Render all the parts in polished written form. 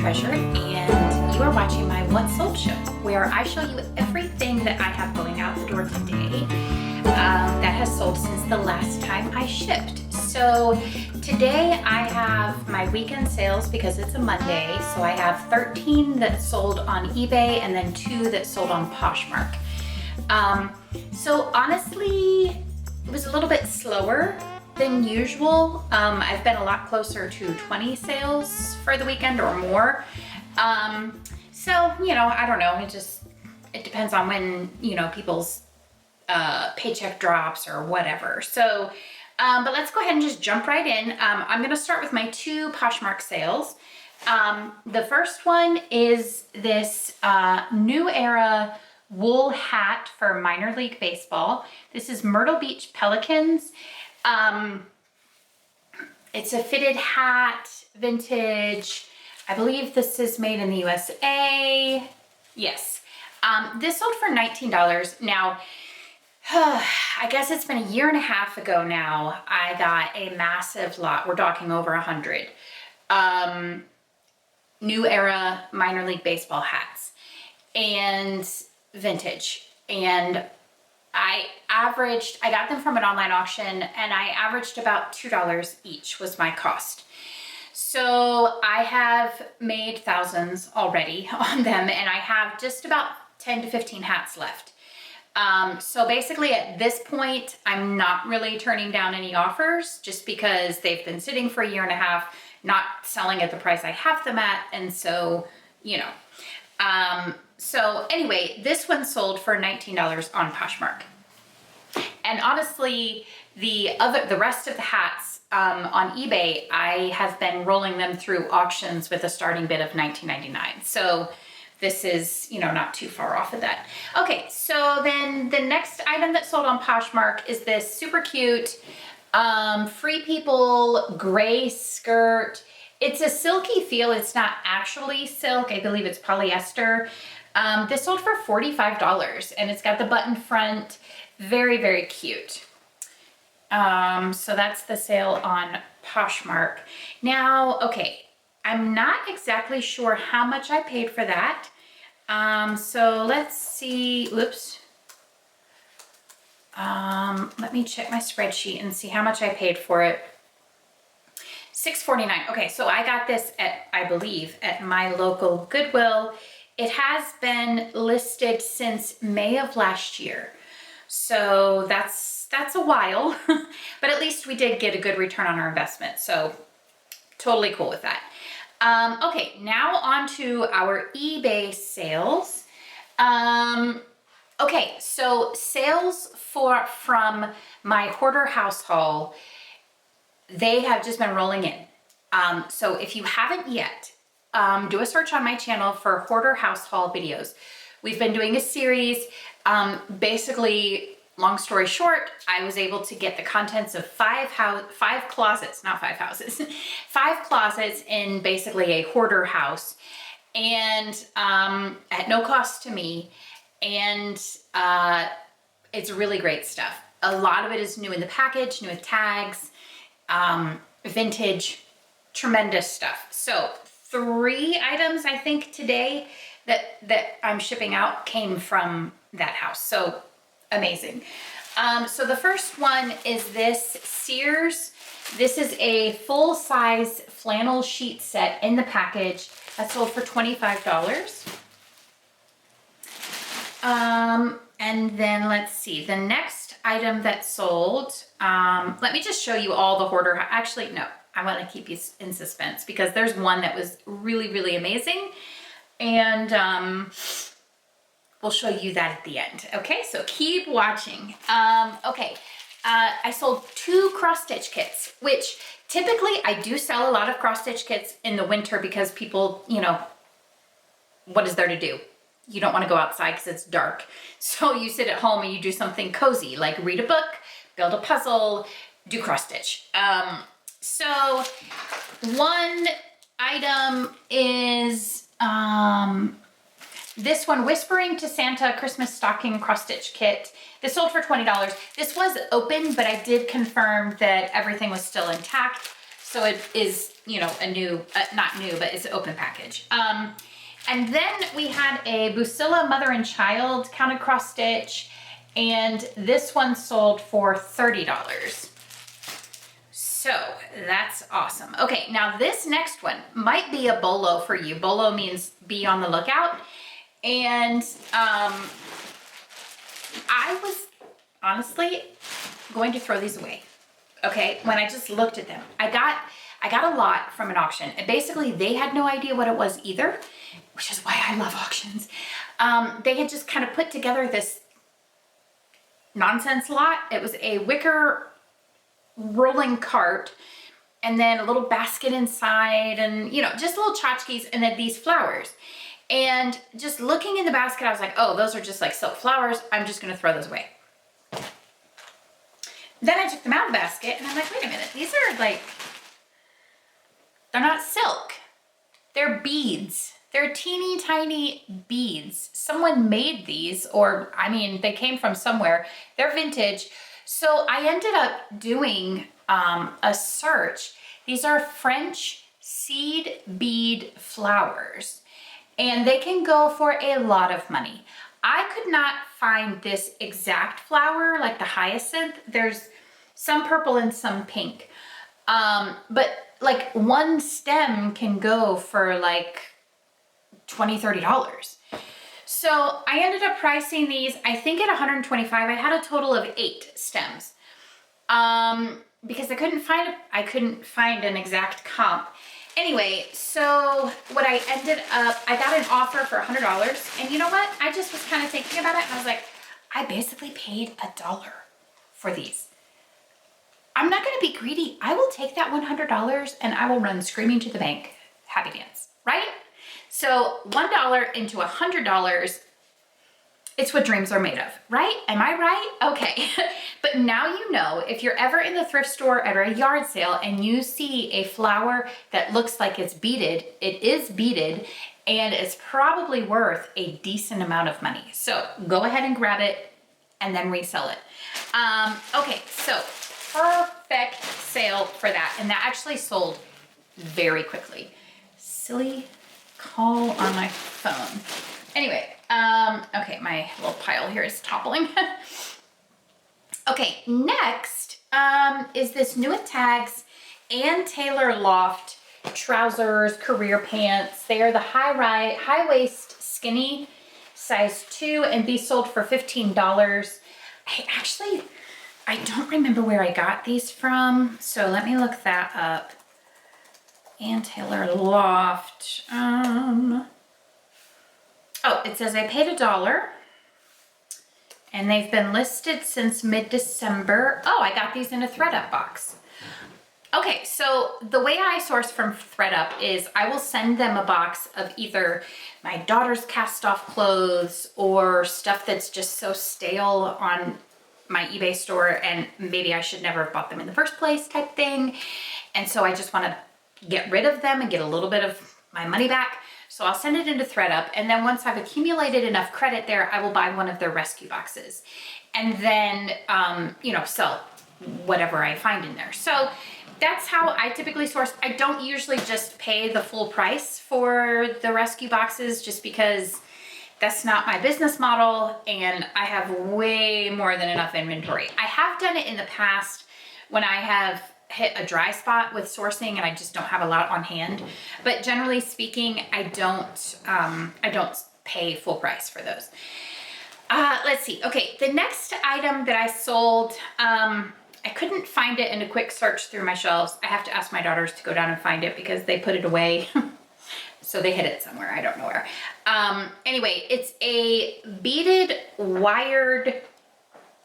Treasure, and you are watching my What Sold show, where I show you everything that I have going out the door today that has sold since the last time I shipped. So today I have my weekend sales because it's a Monday, so I have 13 that sold on eBay and then 2 that sold on Poshmark. So honestly, it was a little bit slower than usual. I've been a lot closer to 20 sales for the weekend or more. So, you know, I don't know, it depends on when, you know, people's paycheck drops or whatever. So, but let's go ahead and just jump right in. I'm gonna start with my 2 Poshmark sales. The first one is this New Era wool hat for minor league baseball. This is Myrtle Beach Pelicans. It's a fitted hat, vintage. I believe this is made in the USA. Yes. This sold for $19. Now, I guess it's been a year and a half ago now, I got a massive lot. We're talking over 100. New Era minor league baseball hats and vintage. And I got them from an online auction, and I averaged about $2 each was my cost. So I have made thousands already on them, and I have just about 10 to 15 hats left. So basically at this point, I'm not really turning down any offers just because they've been sitting for a year and a half, not selling at the price I have them at. And so, you know, so anyway, this one sold for $19 on Poshmark. And honestly, the rest of the hats on eBay, I have been rolling them through auctions with a starting bid of $19.99. So this is, you know, not too far off of that. Okay, so then the next item that sold on Poshmark is this super cute Free People gray skirt. It's a silky feel. It's not actually silk. I believe it's polyester. This sold for $45, and it's got the button front. Very, very cute. So that's the sale on Poshmark. Now, okay, I'm not exactly sure how much I paid for that. So let's see, whoops. Let me check my spreadsheet and see how much I paid for it. $6.49. Okay, so I got this at, I believe, at my local Goodwill. It has been listed since May of last year. So that's a while, but at least we did get a good return on our investment. So totally cool with that. Okay, now on to our eBay sales. Okay, so sales from my hoarder house haul, they have just been rolling in. So if you haven't yet, do a search on my channel for hoarder house haul videos. We've been doing a series. Basically, long story short, I was able to get the contents of 5 closets, not 5 houses, 5 closets in basically a hoarder house, and at no cost to me. And it's really great stuff. A lot of it is new in the package, new with tags, vintage, tremendous stuff. So 3 items I think today that I'm shipping out came from that house. So amazing. So the first one is this Sears. This is a full-size flannel sheet set in the package that sold for $25. And then let's see, the next item that sold, let me just show you all the hoarder. Actually, no, I want to keep you in suspense because there's one that was really, really amazing. And we'll show you that at the end. Okay, so keep watching. Okay, I sold 2 cross-stitch kits, which typically I do sell a lot of cross-stitch kits in the winter because people, you know, what is there to do? You don't want to go outside because it's dark. So you sit at home and you do something cozy, like read a book, build a puzzle, do cross-stitch. So one item is this one, Whispering to Santa Christmas Stocking Cross-Stitch Kit. This sold for $20. This was open, but I did confirm that everything was still intact. So it is you know, a new, not new, but it's an open package. And then we had a Busilla mother and child counted cross stitch, and this one sold for $30. So that's awesome. Okay, now this next one might be a bolo for you. Bolo means be on the lookout. And I was honestly going to throw these away. Okay, when I just looked at them. I got a lot from an auction, and basically they had no idea what it was either, which is why I love auctions. They had just kind of put together this nonsense lot. It was a wicker rolling cart, and then a little basket inside, and you know, just little tchotchkes, and then these flowers. And just looking in the basket, I was like, oh, those are just like silk flowers. I'm just gonna throw those away. Then I took them out of the basket, and I'm like, wait a minute, these are like, they're not silk. They're beads. They're teeny tiny beads. Someone made these, or I mean, they came from somewhere. They're vintage. So I ended up doing a search. These are French seed bead flowers, and they can go for a lot of money. I could not find this exact flower, like the hyacinth. There's some purple and some pink. But like one stem can go for like $20, $30. So I ended up pricing these, I think at $125. I had a total of 8 stems. Because I couldn't find an exact comp. Anyway, so what I ended up, I got an offer for $100, and you know what? I just was kind of thinking about it, and I was like, I basically paid $1 for these. I'm not gonna be greedy. I will take that $100 and I will run screaming to the bank. Happy dance, right? So $1 into $100, it's what dreams are made of, right? Am I right? Okay. But now you know, if you're ever in the thrift store at a yard sale and you see a flower that looks like it's beaded, it is beaded, and it's probably worth a decent amount of money. So go ahead and grab it and then resell it. Okay, so perfect sale for that. And that actually sold very quickly. Silly call on my phone. Anyway, okay, my little pile here is toppling. Okay, next is this New at Tags Ann Taylor Loft trousers, career pants. They are the high waist skinny size 2, and these sold for $15. I don't remember where I got these from, so let me look that up. Ann Taylor Loft. Oh, it says I paid $1, and they've been listed since mid-December. Oh, I got these in a ThredUp box. Okay, so the way I source from ThredUp is I will send them a box of either my daughter's cast off clothes or stuff that's just so stale on my eBay store and maybe I should never have bought them in the first place type thing. And so I just want to get rid of them and get a little bit of my money back. So I'll send it into ThredUp, and then once I've accumulated enough credit there, I will buy one of their rescue boxes and then, you know, sell whatever I find in there. So that's how I typically source. I don't usually just pay the full price for the rescue boxes just because that's not my business model and I have way more than enough inventory. I have done it in the past when I have hit a dry spot with sourcing and I just don't have a lot on hand. But generally speaking, I don't pay full price for those. Let's see. Okay, the next item that I sold, I couldn't find it in a quick search through my shelves. I have to ask my daughters to go down and find it because they put it away. So they hid it somewhere, I don't know where. Anyway, it's a beaded wired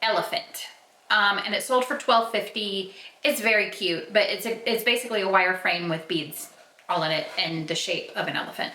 elephant. And it sold for $12.50. It's very cute, but it's basically a wire frame with beads all in it and the shape of an elephant.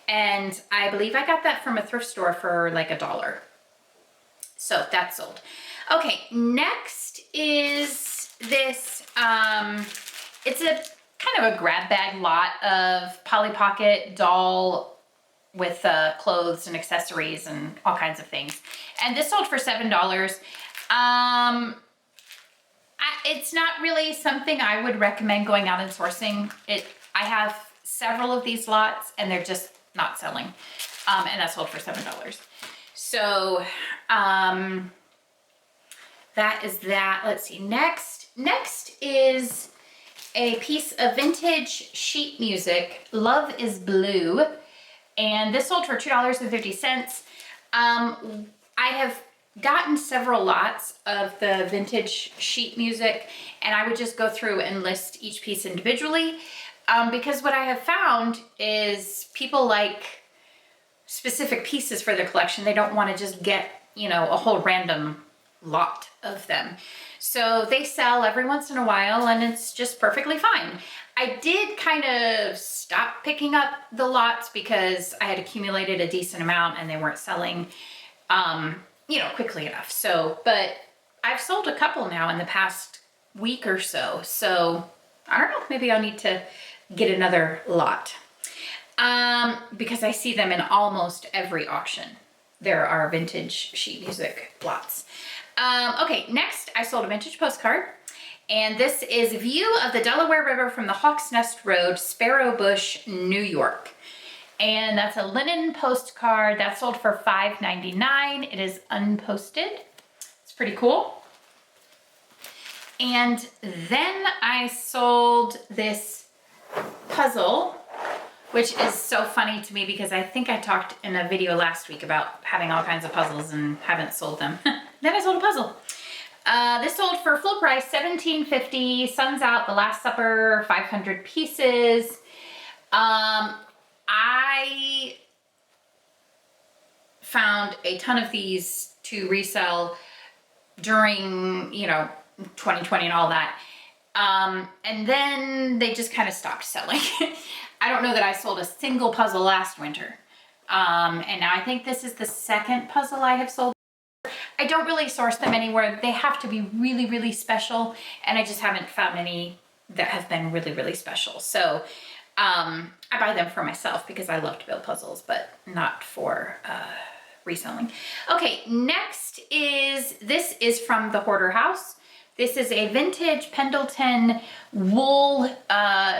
And I believe I got that from a thrift store for like $1. So that's sold. Okay, next is this, it's a kind of a grab bag lot of Polly Pocket doll with clothes and accessories and all kinds of things. And this sold for $7. It's not really something I would recommend going out and sourcing. I have several of these lots and they're just not selling. And that sold for $7. So that is that. Let's see, next is a piece of vintage sheet music, Love is Blue. And this sold for $2.50. I have gotten several lots of the vintage sheet music, and I would just go through and list each piece individually, because what I have found is people like specific pieces for their collection. They don't want to just get, you know, a whole random lot of them. So they sell every once in a while, and it's just perfectly fine. I did kind of stop picking up the lots because I had accumulated a decent amount and they weren't selling, you know, quickly enough. So, but I've sold a couple now in the past week or so. So I don't know, maybe I'll need to get another lot, because I see them in almost every auction. There are vintage sheet music lots. Okay, next I sold a vintage postcard. And this is a view of the Delaware River from the Hawks Nest Road, Sparrow Bush, New York. And that's a linen postcard that sold for $5.99. It is unposted. It's pretty cool. And then I sold this puzzle, which is so funny to me because I think I talked in a video last week about having all kinds of puzzles and haven't sold them. Then I sold a puzzle. This sold for full price, $17.50. Sun's Out, The Last Supper, 500 pieces. I found a ton of these to resell during, you know, 2020 and all that. And then they just kind of stopped selling. I don't know that I sold a single puzzle last winter. And now I think this is the second puzzle I have sold. I don't really source them anywhere. They have to be really, really special, and I just haven't found any that have been really, really special. So I buy them for myself because I love to build puzzles, but not for reselling. Okay, next this is from the Hoarder House. This is a vintage Pendleton wool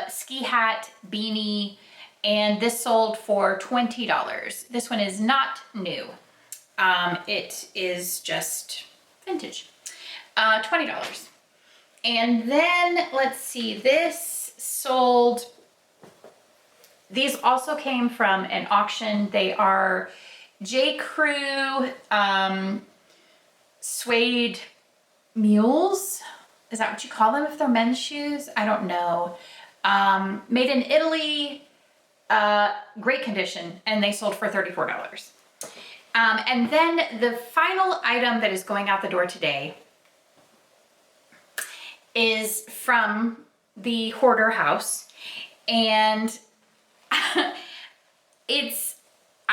ski hat beanie, and this sold for $20. This one is not new. It is just vintage, $20. And then let's see, this sold, these also came from an auction. They are J. Crew suede mules. Is that what you call them if they're men's shoes? I don't know. Made in Italy, great condition, and they sold for $34. And then the final item that is going out the door today is from the Hoarder House, and I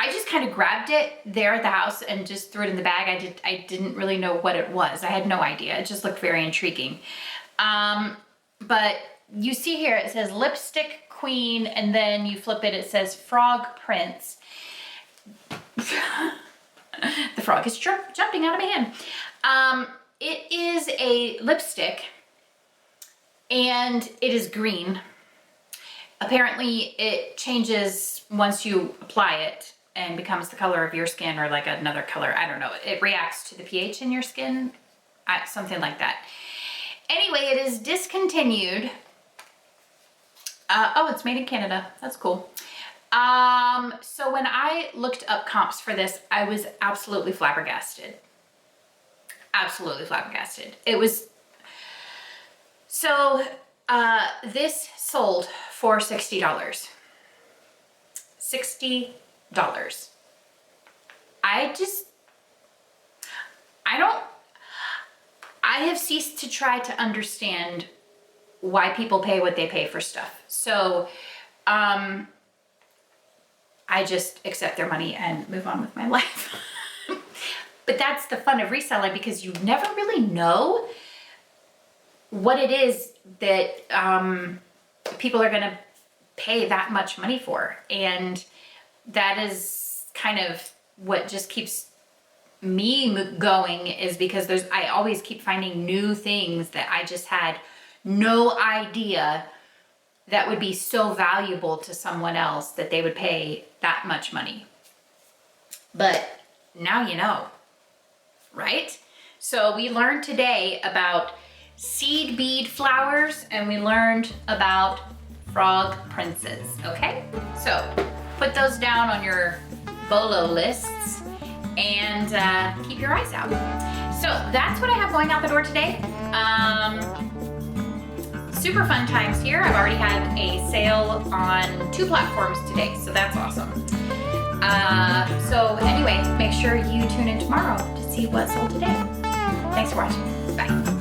just kind of grabbed it there at the house and just threw it in the bag. I didn't really know what it was. I had no idea. It just looked very intriguing. But you see here, it says Lipstick Queen, and then you flip it, it says Frog Prince. The frog is jumping out of my hand. It is a lipstick, and it is green. Apparently it changes once you apply it and becomes the color of your skin, or like another color. I don't know. It reacts to the pH in your skin, something like that. Anyway, it is discontinued. Oh, it's made in Canada. That's cool. So when I looked up comps for this, I was absolutely flabbergasted. Absolutely flabbergasted. It was, so, this sold for $60. $60. I have ceased to try to understand why people pay what they pay for stuff. So, I just accept their money and move on with my life. But that's the fun of reselling, because you never really know what it is that people are gonna pay that much money for. And that is kind of what just keeps me going, is because I always keep finding new things that I just had no idea that would be so valuable to someone else that they would pay that much money. But now you know, right? So we learned today about seed bead flowers, and we learned about frog princes, okay? So put those down on your bolo lists and keep your eyes out. So that's what I have going out the door today. Super fun times here. I've already had a sale on 2 platforms today, so that's awesome. So anyway, make sure you tune in tomorrow to see what sold today. Thanks for watching. Bye.